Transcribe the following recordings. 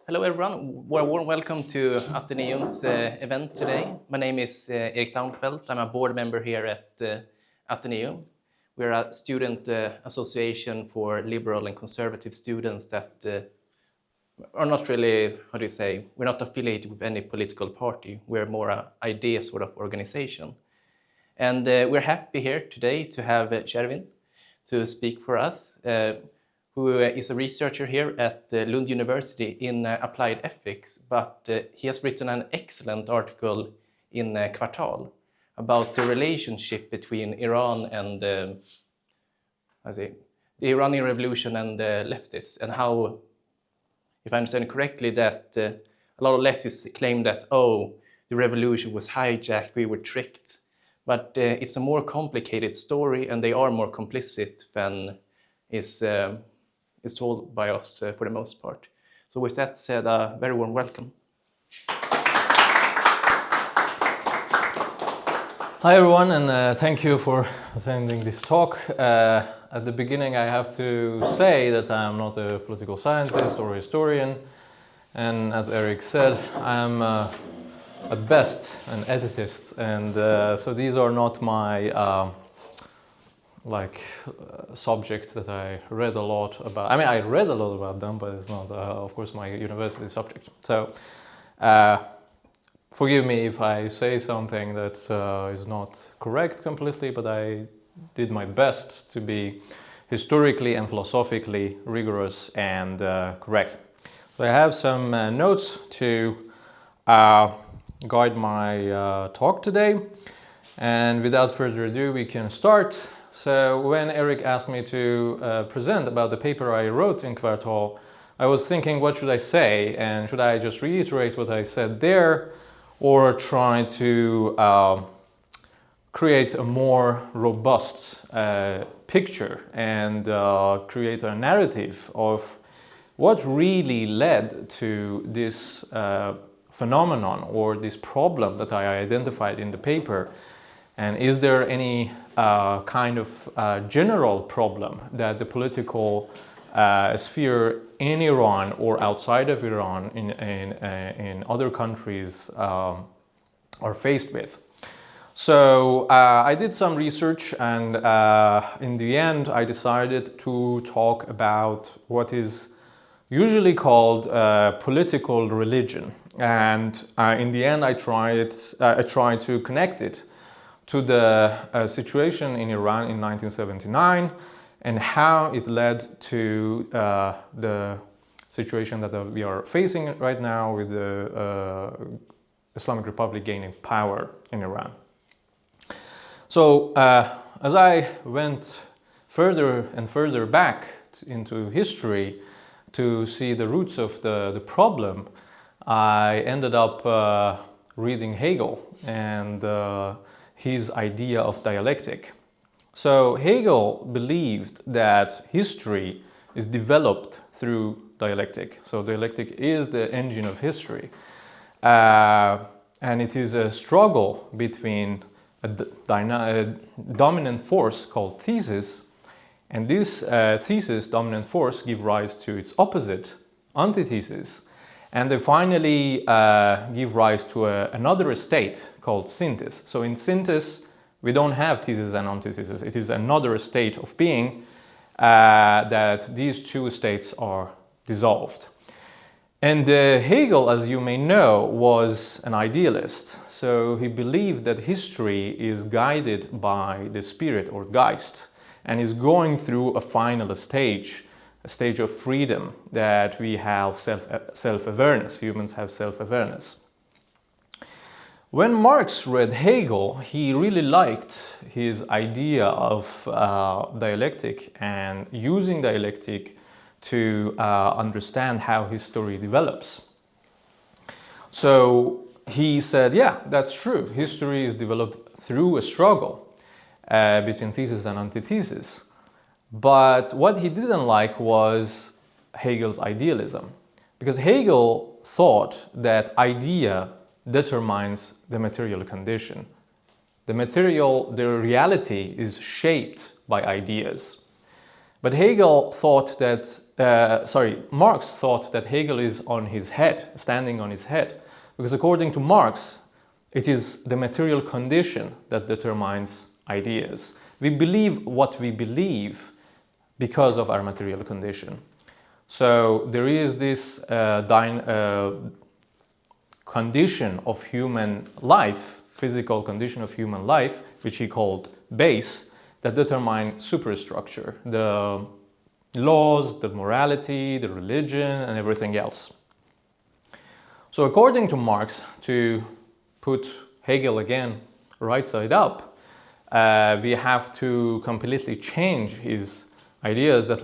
Hello everyone, warm welcome to Ateneum's event today. My name is Erik Daunfeldt. I'm a board member here at Ateneum. We're a student association for liberal and conservative students that are not really, we're not affiliated with any political party. We're more an idea sort of organization. And we're happy here today to have Shervin to speak for us. Who is a researcher here at Lund University in applied ethics, but he has written an excellent article in Kvartal about the relationship between Iran and the Iranian Revolution and the leftists, and how, if I understand correctly, that a lot of leftists claim that, oh, the revolution was hijacked, we were tricked, but it's a more complicated story, and they are more complicit than is told by us for the most part. So with that said, a very warm welcome. Hi everyone, and thank you for attending this talk. At the beginning I have to say that I am not a political scientist or historian, and as Eric said, I am at best an ethicist, and so these are not my subject that I read a lot about. I mean, I read a lot about them, but it's not, of course, my university subject. So, forgive me if I say something that is not correct completely, but I did my best to be historically and philosophically rigorous and correct. So I have some notes to guide my talk today, and without further ado, we can start. So when Eric asked me to present about the paper I wrote in Kvartal, I was thinking, what should I say? And should I just reiterate what I said there, or try to create a more robust picture and create a narrative of what really led to this phenomenon or this problem that I identified in the paper? And is there any kind of general problem that the political sphere in Iran or outside of Iran in other countries are faced with? So I did some research, and in the end I decided to talk about what is usually called political religion. And in the end I tried to connect it to the situation in Iran in 1979 and how it led to the situation that we are facing right now with the Islamic Republic gaining power in Iran. So as I went further and further back into history to see the roots of the problem, I ended up reading Hegel and his idea of dialectic. So Hegel believed that history is developed through dialectic. So dialectic is the engine of history. And it is a struggle between a dominant force called thesis, and this thesis, dominant force, give rise to its opposite, antithesis, and they finally give rise to another state called synthesis. So in synthesis, we don't have thesis and antithesis. It is another state of being that these two states are dissolved. And Hegel, as you may know, was an idealist. So he believed that history is guided by the spirit or Geist and is going through a final stage, a stage of freedom, that we have self-awareness, humans have self-awareness. When Marx read Hegel, he really liked his idea of dialectic and using dialectic to understand how history develops. So he said, yeah, that's true. History is developed through a struggle between thesis and antithesis. But what he didn't like was Hegel's idealism, because Hegel thought that idea determines the material condition. The reality is shaped by ideas. But Hegel thought that Marx thought that Hegel is on his head, standing on his head, because according to Marx, it is the material condition that determines ideas. We believe what we believe because of our material condition. So there is this condition of human life, physical condition of human life, which he called base, that determine superstructure, the laws, the morality, the religion, and everything else. So according to Marx, to put Hegel again right side up, we have to completely change his ideas that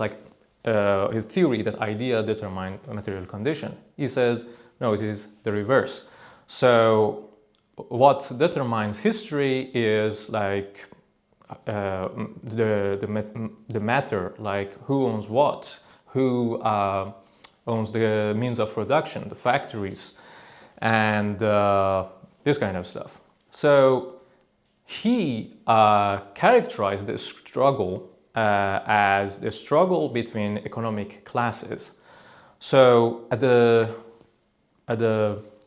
his theory that idea determine a material condition. He says, no, it is the reverse. So what determines history is like the matter, like who owns what, who owns the means of production, the factories, and this kind of stuff. So he characterized the struggle as the struggle between economic classes. So at the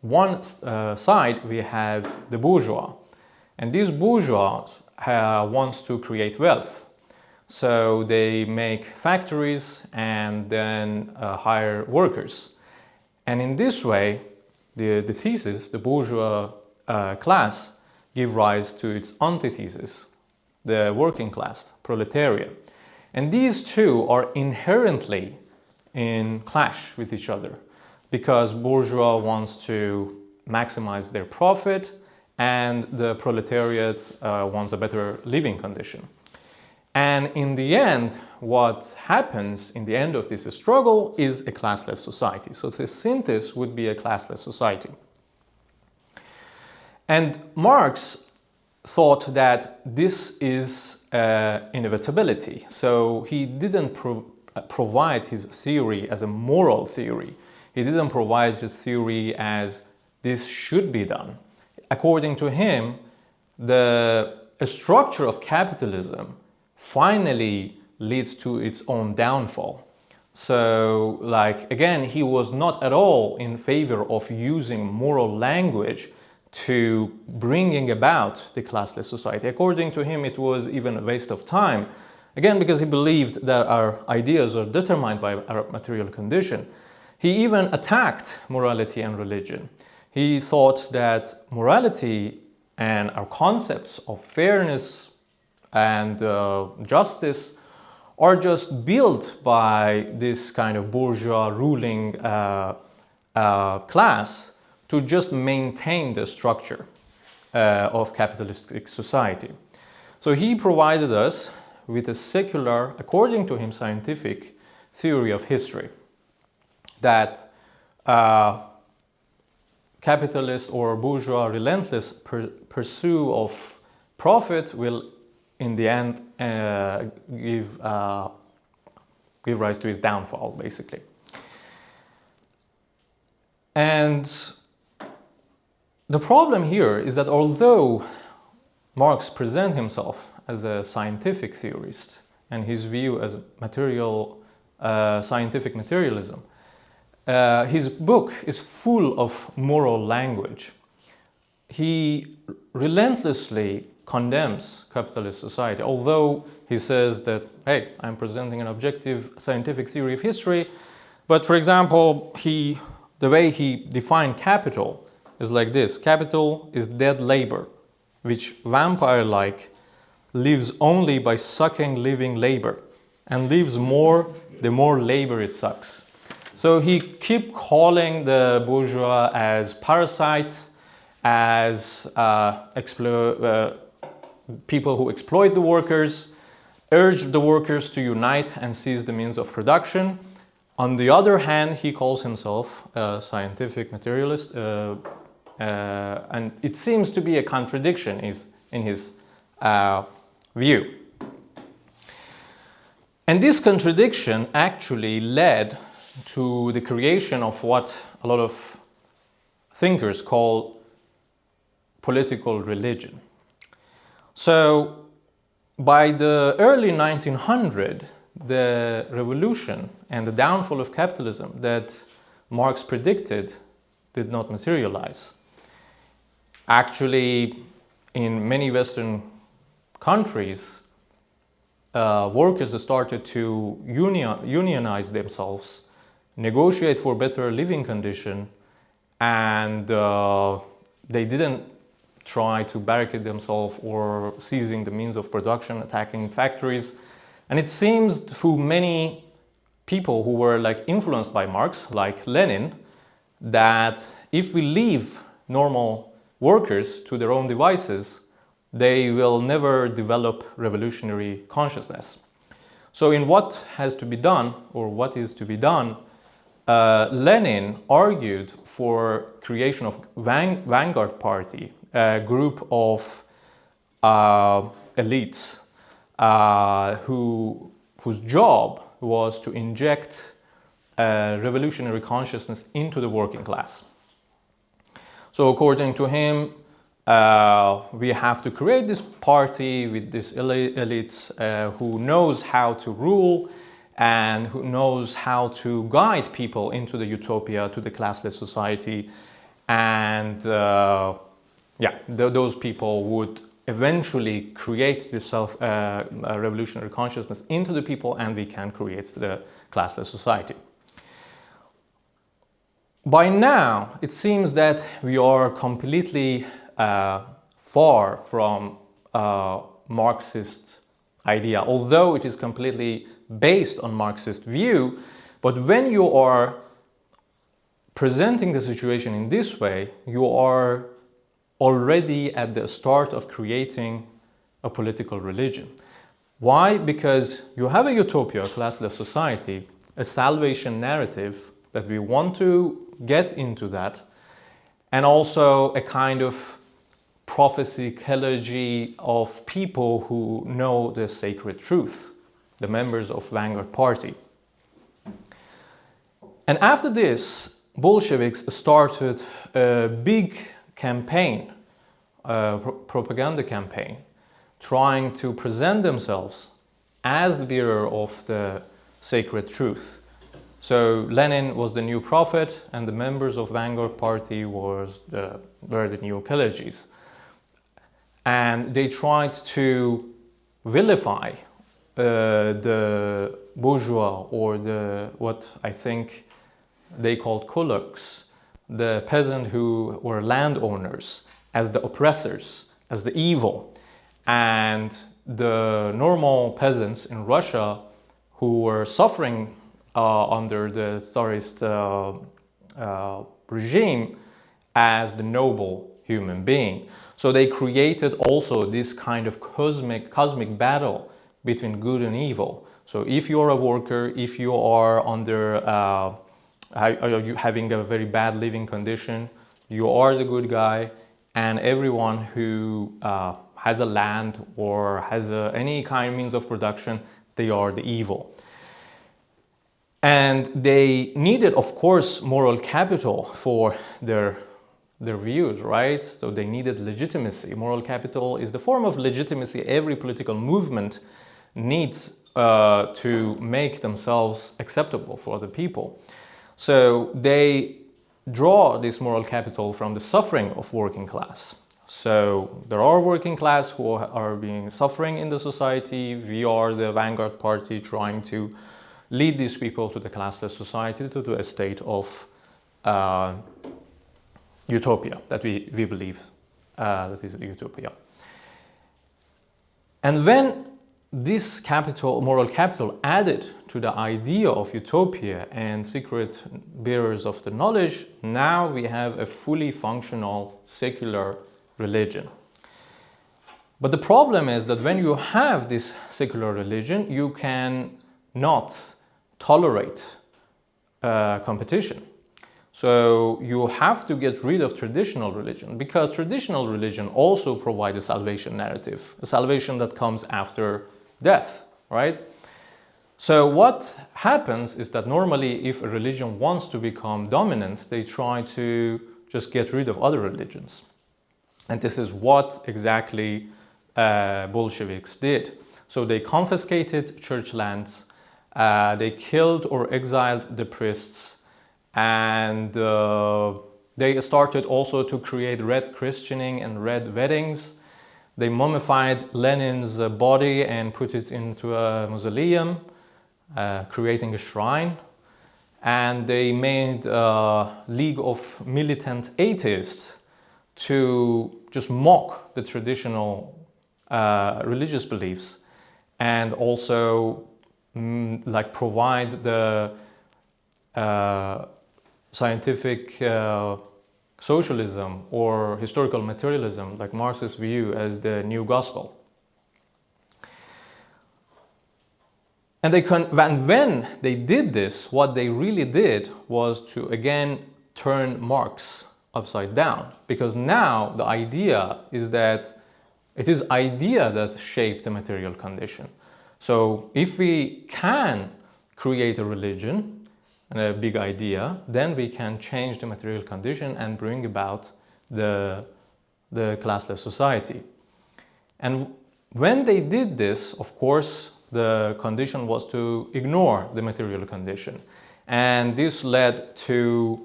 one side we have the bourgeois, and these bourgeois wants to create wealth. So they make factories and then hire workers. And in this way, the thesis, the bourgeois class, give rise to its antithesis, the working class, proletariat. And these two are inherently in clash with each other because bourgeois wants to maximize their profit and the proletariat wants a better living condition. And in the end, what happens in the end of this struggle is a classless society. So the synthesis would be a classless society. And Marx thought that this is inevitability. So he didn't provide his theory as a moral theory. He didn't provide his theory as this should be done. According to him, the structure of capitalism finally leads to its own downfall. So, again, he was not at all in favor of using moral language to bringing about the classless society. According to him, it was even a waste of time. Again, because he believed that our ideas are determined by our material condition. He even attacked morality and religion. He thought that morality and our concepts of fairness and justice are just built by this kind of bourgeois ruling class to just maintain the structure of capitalistic society. So he provided us with a secular, according to him, scientific theory of history that capitalist or bourgeois relentless pursuit of profit will in the end give rise to his downfall, basically. And the problem here is that although Marx presents himself as a scientific theorist and his view as scientific materialism, his book is full of moral language. He relentlessly condemns capitalist society, although he says that, hey, I'm presenting an objective scientific theory of history. But for example, the way he defined capital is like this. Capital is dead labor, which vampire-like lives only by sucking living labor and lives more the more labor it sucks. So he keep calling the bourgeois as parasite, as people who exploit the workers, urge the workers to unite and seize the means of production. On the other hand, he calls himself a scientific materialist, and it seems to be a contradiction in his view. And this contradiction actually led to the creation of what a lot of thinkers call political religion. So by the early 1900s, the revolution and the downfall of capitalism that Marx predicted did not materialize. Actually, in many Western countries, workers started to unionize themselves, negotiate for better living condition, and they didn't try to barricade themselves or seizing the means of production, attacking factories. And it seems to many people who were like influenced by Marx, like Lenin, that if we leave normal workers to their own devices, they will never develop revolutionary consciousness. So in what has to be done, or what is to be done, Lenin argued for creation of Vanguard Party, a group of elites whose job was to inject revolutionary consciousness into the working class. So according to him, we have to create this party with these elites who knows how to rule and who knows how to guide people into the utopia, to the classless society. And those people would eventually create this revolutionary consciousness into the people, and we can create the classless society. By now, it seems that we are completely far from Marxist idea, although it is completely based on Marxist view. But when you are presenting the situation in this way, you are already at the start of creating a political religion. Why? Because you have a utopia, a classless society, a salvation narrative that we want to get into that, and also a kind of prophecy, elegy of people who know the sacred truth, the members of Vanguard Party. And after this, Bolsheviks started a big campaign, propaganda campaign, trying to present themselves as the bearer of the sacred truth. So Lenin was the new prophet, and the members of Vanguard Party were the new clergies. And they tried to vilify the bourgeois, or what I think they called kulaks, the peasant who were landowners, as the oppressors, as the evil. And the normal peasants in Russia who were suffering under the Tsarist regime as the noble human being. So they created also this kind of cosmic battle between good and evil. So if you're a worker, if you are under having a very bad living condition, you are the good guy, and everyone who has a land or has any kind of means of production, they are the evil. And they needed, of course, moral capital for their views, right? So they needed legitimacy. Moral capital is the form of legitimacy every political movement needs to make themselves acceptable for the people. So they draw this moral capital from the suffering of working class. So there are working class who are being suffering in the society. We are the Vanguard Party trying to lead these people to the classless society, to a state of utopia that we believe that is a utopia. And when this moral capital added to the idea of utopia and secret bearers of the knowledge, now we have a fully functional secular religion. But the problem is that when you have this secular religion, you can not tolerate competition. So you have to get rid of traditional religion, because traditional religion also provides a salvation narrative, a salvation that comes after death, right? So what happens is that normally if a religion wants to become dominant, they try to just get rid of other religions. And this is what exactly Bolsheviks did. So they confiscated church lands, They killed or exiled the priests, and they started also to create red christening and red weddings. They mummified Lenin's body and put it into a mausoleum, creating a shrine. And they made a League of Militant Atheists to just mock the traditional religious beliefs, and also like provide the scientific socialism or historical materialism, like Marxist view, as the new gospel. And when they did this, what they really did was to again turn Marx upside down, because now the idea is that it is idea that shape the material condition. So if we can create a religion and a big idea, then we can change the material condition and bring about the classless society. And when they did this, of course, the condition was to ignore the material condition. And this led to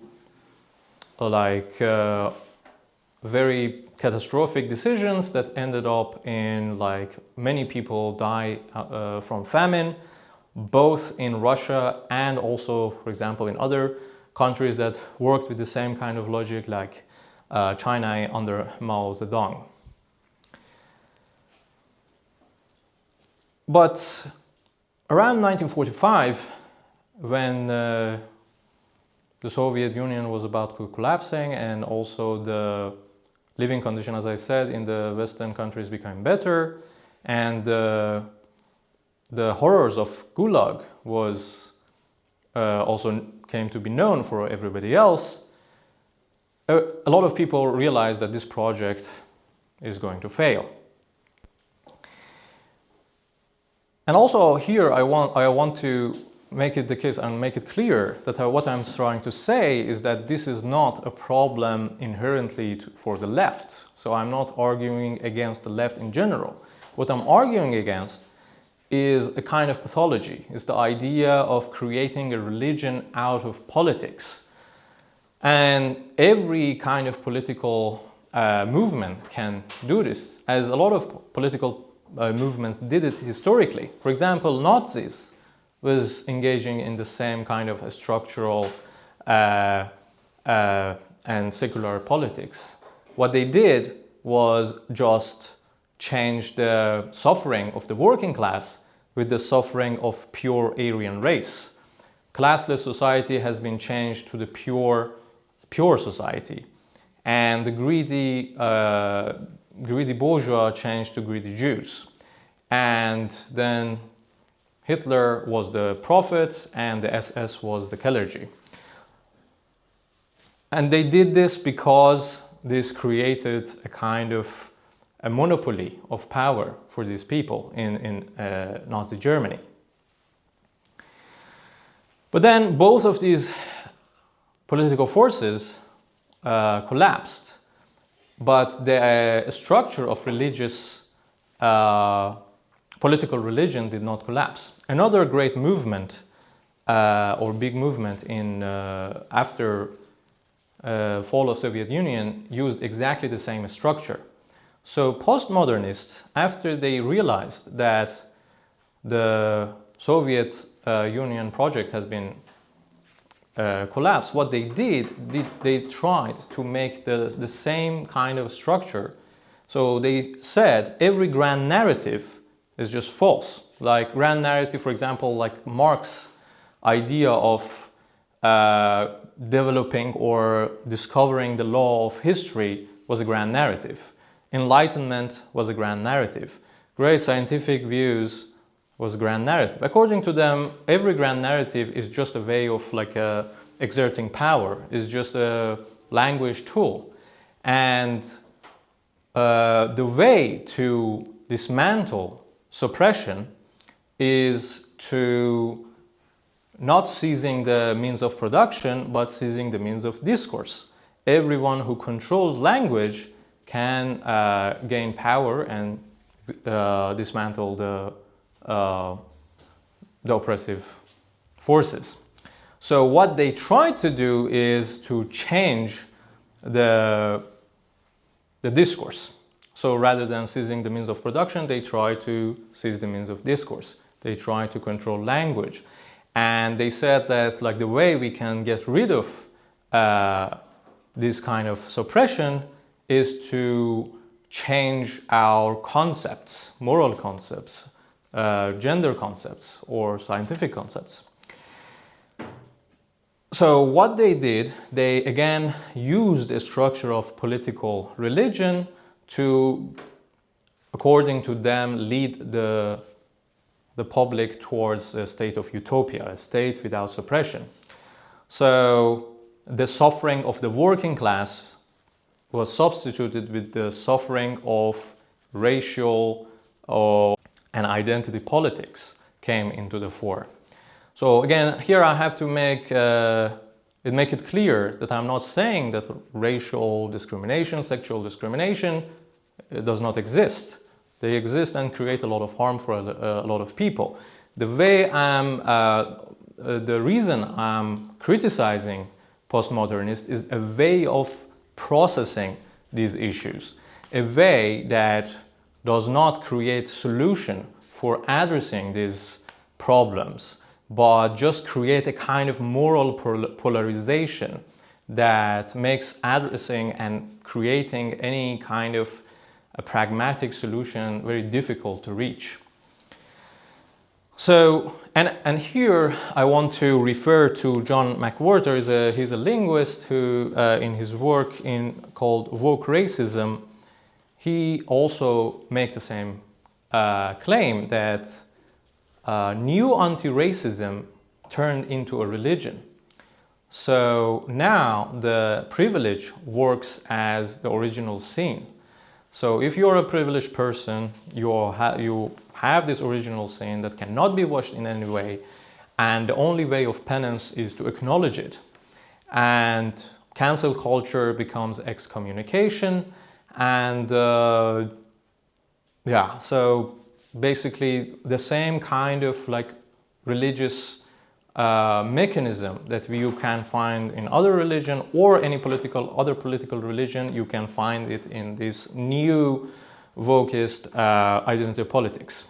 very catastrophic decisions that ended up in many people die from famine, both in Russia and also, for example, in other countries that worked with the same kind of logic, like China under Mao Zedong. But around 1945, when the Soviet Union was about collapsing, and also the living condition, as I said, in the Western countries became better, and the horrors of Gulag was also came to be known for everybody else, a lot of people realized that this project is going to fail. And also here I want to make it the case and make it clear that what I'm trying to say is that this is not a problem inherently for the left. So I'm not arguing against the left in general. What I'm arguing against is a kind of pathology. It's the idea of creating a religion out of politics. And every kind of political movement can do this, as a lot of political movements did it historically. For example, Nazis was engaging in the same kind of structural and secular politics. What they did was just change the suffering of the working class with the suffering of pure Aryan race. Classless society has been changed to the pure society, and the greedy bourgeois changed to greedy Jews. And then Hitler was the prophet and the SS was the clergy. And they did this because this created a kind of a monopoly of power for these people in Nazi Germany. But then both of these political forces collapsed, but the structure of religious political religion did not collapse. Another great movement or big movement in after fall of Soviet Union used exactly the same structure. So postmodernists, after they realized that the Soviet Union project has been collapsed, what they did, they tried to make the same kind of structure. So they said every grand narrative is just false. Like grand narrative, for example, like Marx's idea of developing or discovering the law of history was a grand narrative. Enlightenment was a grand narrative. Great scientific views was a grand narrative. According to them, every grand narrative is just a way of exerting power, is just a language tool. And the way to dismantle suppression is to not seizing the means of production, but seizing the means of discourse. Everyone who controls language can gain power and dismantle the oppressive forces. So what they tried to do is to change the discourse. So rather than seizing the means of production, they try to seize the means of discourse. They try to control language. And they said that like the way we can get rid of this kind of suppression is to change our concepts, moral concepts, gender concepts, or scientific concepts. So what they did, they again used the structure of political religion to, according to them, lead the public towards a state of utopia, a state without suppression. So the suffering of the working class was substituted with the suffering of racial and identity politics came into the fore. So again, here I have to make it clear that I'm not saying that racial discrimination, sexual discrimination does not exist. They exist and create a lot of harm for a lot of people. The reason I'm criticizing postmodernists is a way of processing these issues, a way that does not create solution for addressing these problems, but just create a kind of moral polarization that makes addressing and creating any kind of a pragmatic solution very difficult to reach. So, and here I want to refer to John McWhorter. He's a linguist who, in his work called Woke Racism, he also makes the same claim that new anti-racism turned into a religion. So now the privilege works as the original sin. So if you're a privileged person, you have this original sin that cannot be washed in any way, and the only way of penance is to acknowledge it. And cancel culture becomes excommunication, and so basically the same kind of like religious mechanism that you can find in other religion or any other political religion, you can find it in this new wokist identity politics.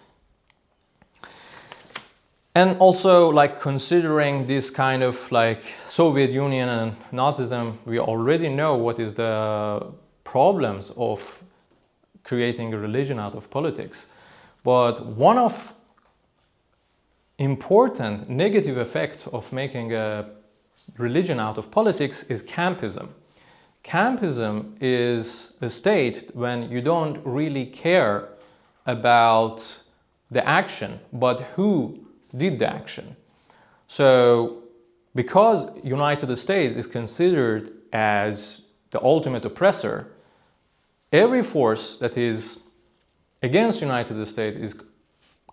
And also, like, considering this kind of like Soviet Union and Nazism, we already know what is the problems of creating a religion out of politics. But one of important negative effect of making a religion out of politics is campism. Campism is a state when you don't really care about the action, but who did the action. So because United States is considered as the ultimate oppressor, every force that is against United States is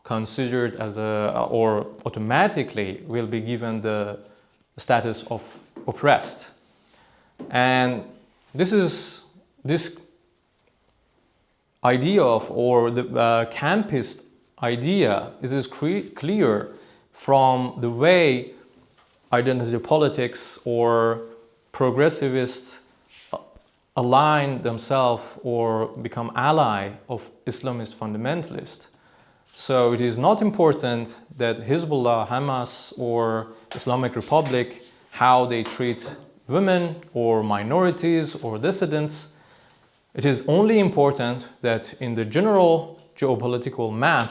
considered as or automatically will be given the status of oppressed. And this idea of, or the campist idea is clear from the way identity politics or progressivists align themselves or become ally of Islamist fundamentalists. So it is not important that Hezbollah, Hamas, or Islamic Republic, how they treat women or minorities or dissidents. It is only important that in the general geopolitical map,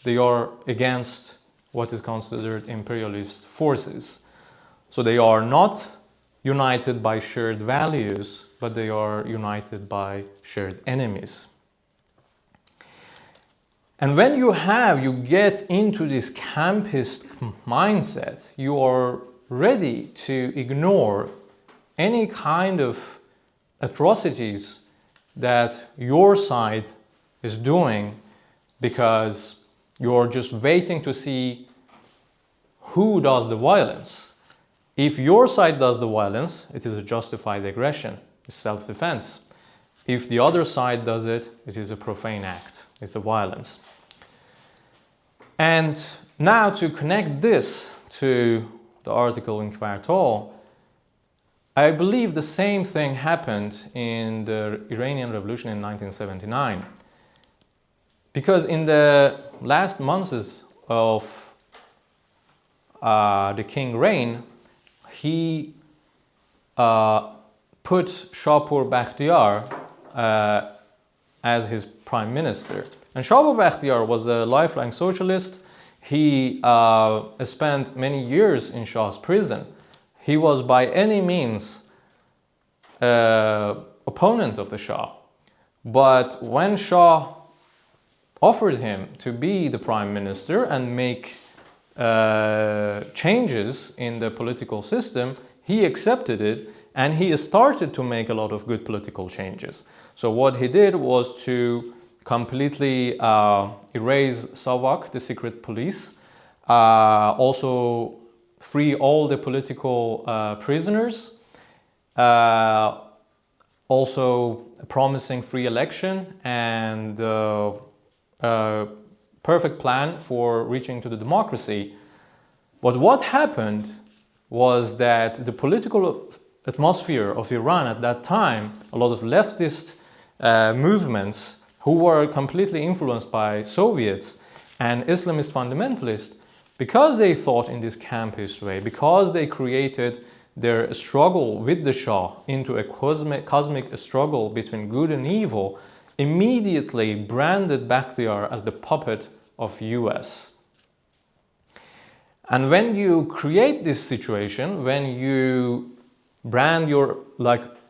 they are against what is considered imperialist forces. So they are not united by shared values, but they are united by shared enemies. And when you get into this campist mindset, you are ready to ignore any kind of atrocities that your side is doing, because you're just waiting to see who does the violence. If your side does the violence, it is a justified aggression, it's self-defense. If the other side does it, it is a profane act, it's a violence. And now to connect this to the article in Kvartal, I believe the same thing happened in the Iranian Revolution in 1979. Because in the last months of the king reign, he put Shahpur Bakhtiar as his prime minister. And Shahpur Bakhtiar was a lifelong socialist. He spent many years in Shah's prison. He was by any means opponent of the Shah. But when Shah offered him to be the prime minister and make changes in the political system, he accepted it, and he started to make a lot of good political changes. So what he did was to completely erase Savak, the secret police, also free all the political prisoners, also promising free election and perfect plan for reaching to the democracy. But what happened was that the political atmosphere of Iran at that time, a lot of leftist movements who were completely influenced by Soviets and Islamist fundamentalists, because they thought in this campist way, because they created their struggle with the Shah into a cosmic struggle between good and evil, immediately branded Bakhtiar as the puppet of US. And when you create this situation, when you brand your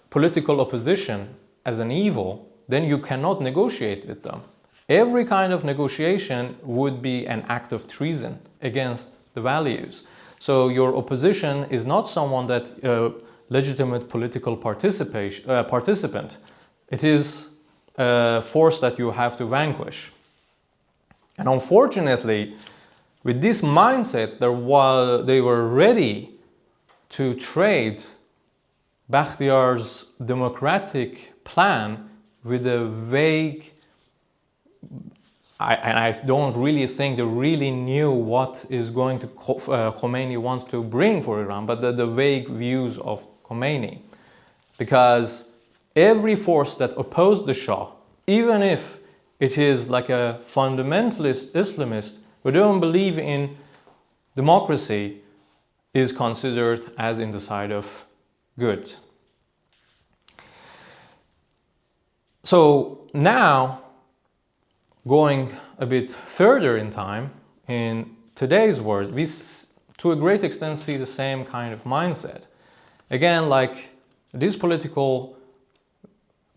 political opposition as an evil, then you cannot negotiate with them. Every kind of negotiation would be an act of treason against the values. So your opposition is not someone that legitimate political participant. It is a force that you have to vanquish. And unfortunately, with this mindset, they were ready to trade Bakhtiar's democratic plan with a vague, and I don't really think they really knew what is going to Khomeini wants to bring for Iran, but the vague views of Khomeini. Because every force that opposed the Shah, even if it is like a fundamentalist Islamist who don't believe in democracy, is considered as in the side of good. So now, going a bit further in time, in today's world, we to a great extent see the same kind of mindset. Again, like this political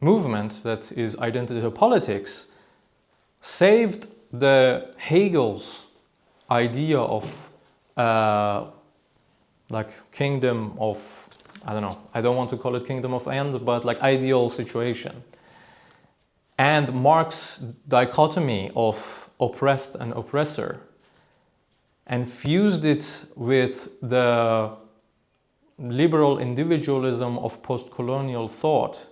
movement that is identity politics saved the Hegel's idea of kingdom of, I don't want to call it kingdom of end, but like ideal situation. And Marx's dichotomy of oppressed and oppressor, and fused it with the liberal individualism of post-colonial thought,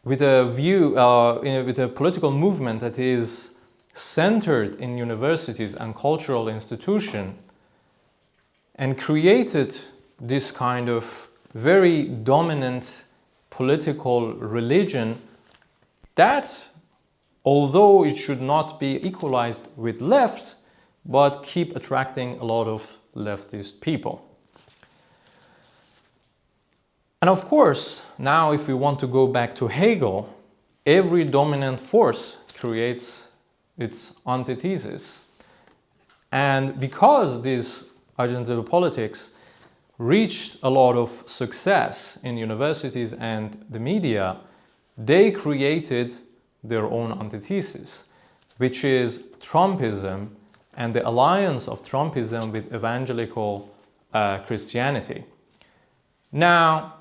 with a view, with a political movement that is centered in universities and cultural institutions, and created this kind of very dominant political religion that, although it should not be equalized with left, but keep attracting a lot of leftist people. And of course, now if we want to go back to Hegel, every dominant force creates its antithesis. And because this identity politics reached a lot of success in universities and the media, they created their own antithesis, which is Trumpism and the alliance of Trumpism with evangelical Christianity. Now,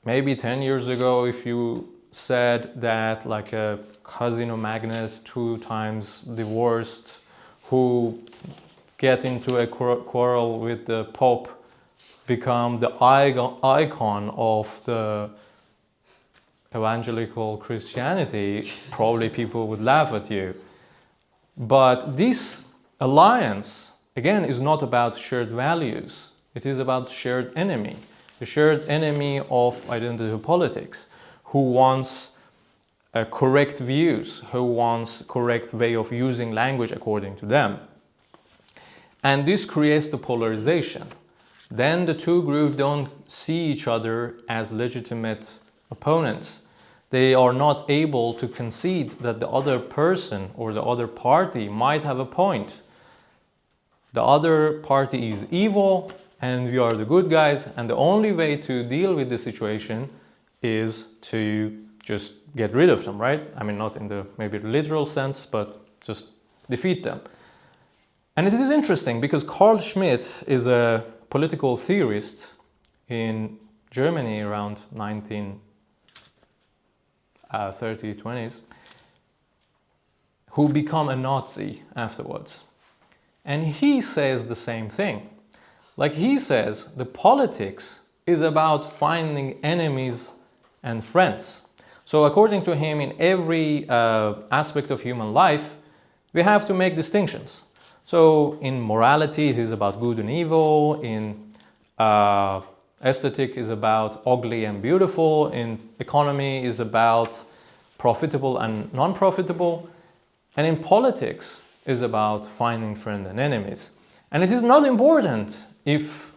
maybe 10 years ago, if you said that like a casino magnate 2 times divorced who get into a quarrel with the Pope become the icon of the evangelical Christianity, probably people would laugh at you. But this alliance again, is not about shared values. It is about shared enemy. The shared enemy of identity politics, who wants correct views, who wants correct way of using language according to them. And this creates the polarization. Then the two groups don't see each other as legitimate opponents. They are not able to concede that the other person or the other party might have a point. The other party is evil and we are the good guys, and the only way to deal with the situation is to just get rid of them, right? I mean, not in the maybe literal sense, but just defeat them. And it is interesting because Carl Schmitt is a political theorist in Germany around 1930s, who become a Nazi afterwards. And he says the same thing. Like he says, the politics is about finding enemies and friends. So according to him, in every aspect of human life, we have to make distinctions. So in morality, it is about good and evil. In aesthetic is about ugly and beautiful. In economy is about profitable and non-profitable. And in politics is about finding friends and enemies. And it is not important if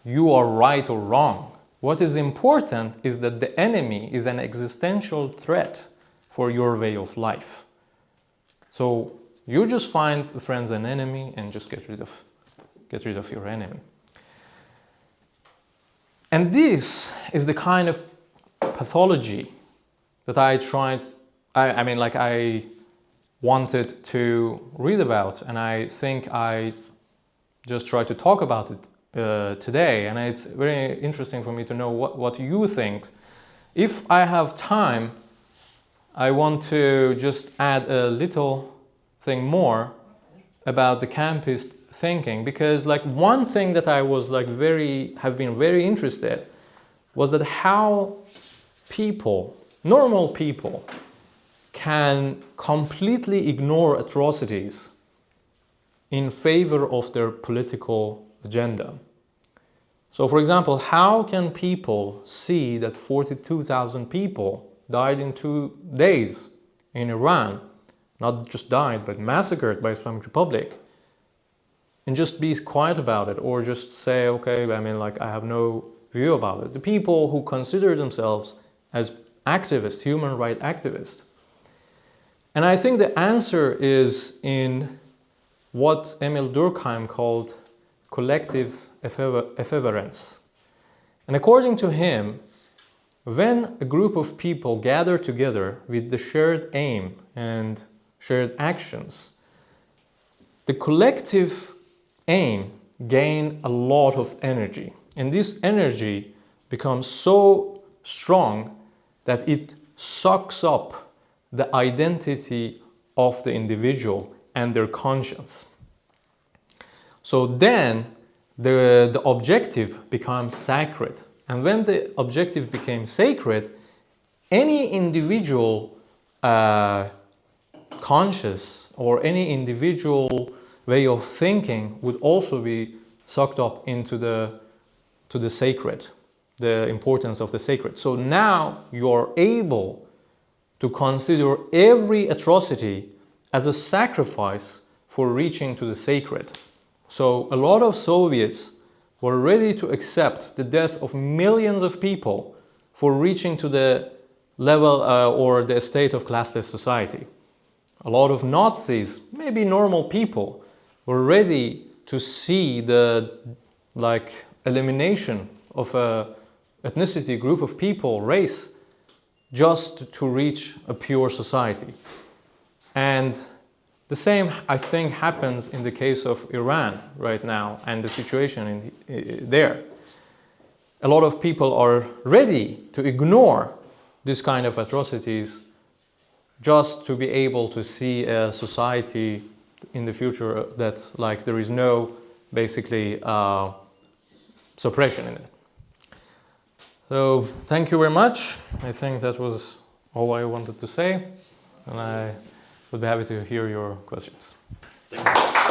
you are right or wrong. What is important is that the enemy is an existential threat for your way of life. So you just find friends and enemy and just get rid of your enemy. And this is the kind of pathology that I wanted to read about, and I think I just try to talk about it today. And it's very interesting for me to know what you think. If I have time, I want to just add a little thing more about the campist thinking, because like one thing that I was like have been very interested was that how normal people can completely ignore atrocities in favor of their political agenda. So for example, how can people see that 42,000 people died in 2 days in Iran, not just died, but massacred by Islamic Republic, and just be quiet about it, or just say, okay, I have no view about it. The people who consider themselves as activists, human rights activists. And I think the answer is in what Emil Durkheim called collective effervescence. And according to him, when a group of people gather together with the shared aim and shared actions, the collective aim gain a lot of energy. And this energy becomes so strong that it sucks up the identity of the individual and their conscience. So then the objective becomes sacred. And when the objective became sacred, any individual conscious or any individual way of thinking would also be sucked up into the sacred, the importance of the sacred. So now you're able to consider every atrocity as a sacrifice for reaching to the sacred. So a lot of Soviets were ready to accept the death of millions of people for reaching to the level or the state of classless society. A lot of Nazis, maybe normal people, were ready to see the elimination of a ethnicity, group of people, race, just to reach a pure society. And the same, I think, happens in the case of Iran right now and the situation there. A lot of people are ready to ignore this kind of atrocities just to be able to see a society in the future that there is no basically suppression in it. So thank you very much. I think that was all I wanted to say, and I would be happy to hear your questions. Thank you.